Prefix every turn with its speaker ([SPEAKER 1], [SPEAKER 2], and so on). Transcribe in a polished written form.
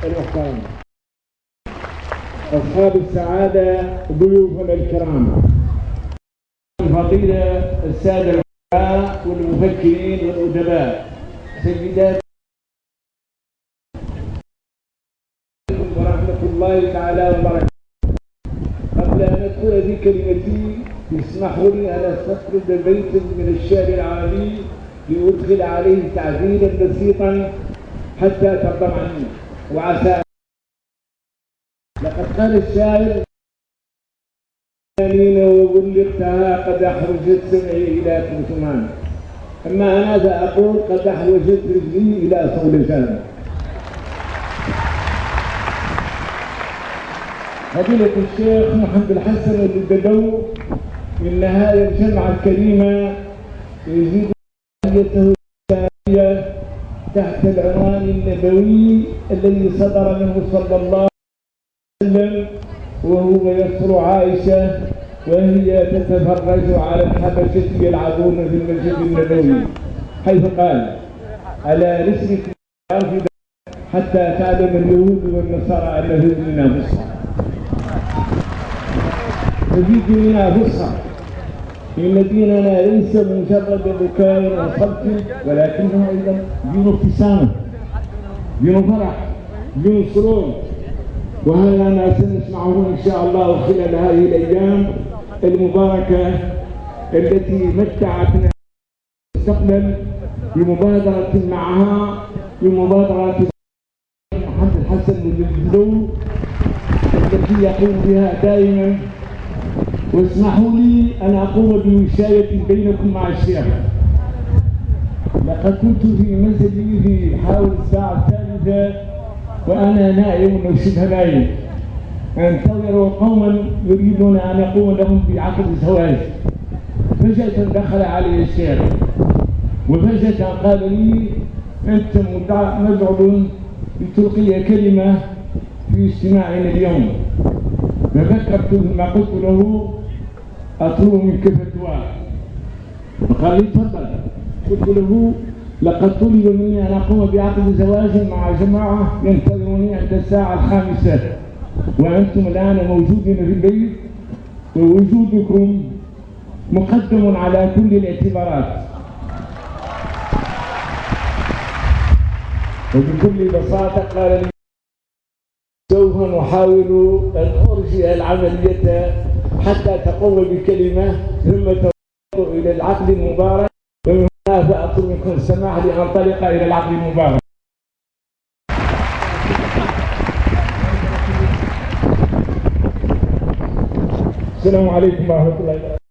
[SPEAKER 1] المحترم، أصحاب السعادة، ضيوفنا الكرام، الفضيلة السادة العلماء والمفكرين والأدباء، سيدات ورحمة الله تعالى وبركاته. قبل أن أدخل في كلمتي اسمحوا لي أن أستطرد بيتا من الشعر العربي لأدخل عليه تعديلا بسيطا حتى ترضوا عني وعسى. لقد قال الشاعر: آمين وبلغتها قد أحوجت سمعي إلى كتمان، أما أنا فأقول قد أحوجت رجلي إلى صولجان. فضيلة الشيخ محمد الحسن البدو من نهاية الجامعة الكريمة يزيد حياته الثانية تحت العنوان النبوي الذي صدر منه صلى الله عليه وسلم وهو يذكر عائشة وهي تتفرج على الحبشة يلعبون في المسجد النبوي، حيث قال: ألا رسلك حتى تعلم اليهود والنصارى أن في ديننا فصحى. ففي ديننا فصحى، إن ديننا ليس مجرد بكاء وصمت، ولكنه أيضا دين ابتسامة، دين فرح، دين سرور. وهذا ما سنسمعه إن شاء الله خلال هذه الأيام المباركة التي متعتنا المستقبل بمبادرة معها، بمبادرة محمد الحسن البدو التي يقوم بها دائما. واسمحوا لي أن أقوم بوشاية بينكم مع الشيخ. لقد كنت في منزلي في حوالي الساعة 3 وأنا نائم وشبه نائم، أنتظر قوما يريدون أن يقوم لهم بعقد الزواج. فجأة دخل علي الشيخ وفجأة قال لي: أنت مدعو لتلقي كلمة في اجتماعنا اليوم. ففكرت ما قلت له: أطلب منك فتوى. فقال لي: تفضل. قلت له: لقد طلب مني أن أقوم بعقد زواج مع جماعة ينتظروني عند الساعة 5، وأنتم الآن موجودين في البيت، ووجودكم مقدم على كل الاعتبارات. وبكل بساطة قال لي: سوف نحاول أن أرجئ العملية حتى تقوم بكلمة ثم توصل إلى العقد المبارك، ومن هنا فأطلب منكم السماح لأنطلق إلى العقد المبارك. السلام عليكم ورحمة الله وبركاته.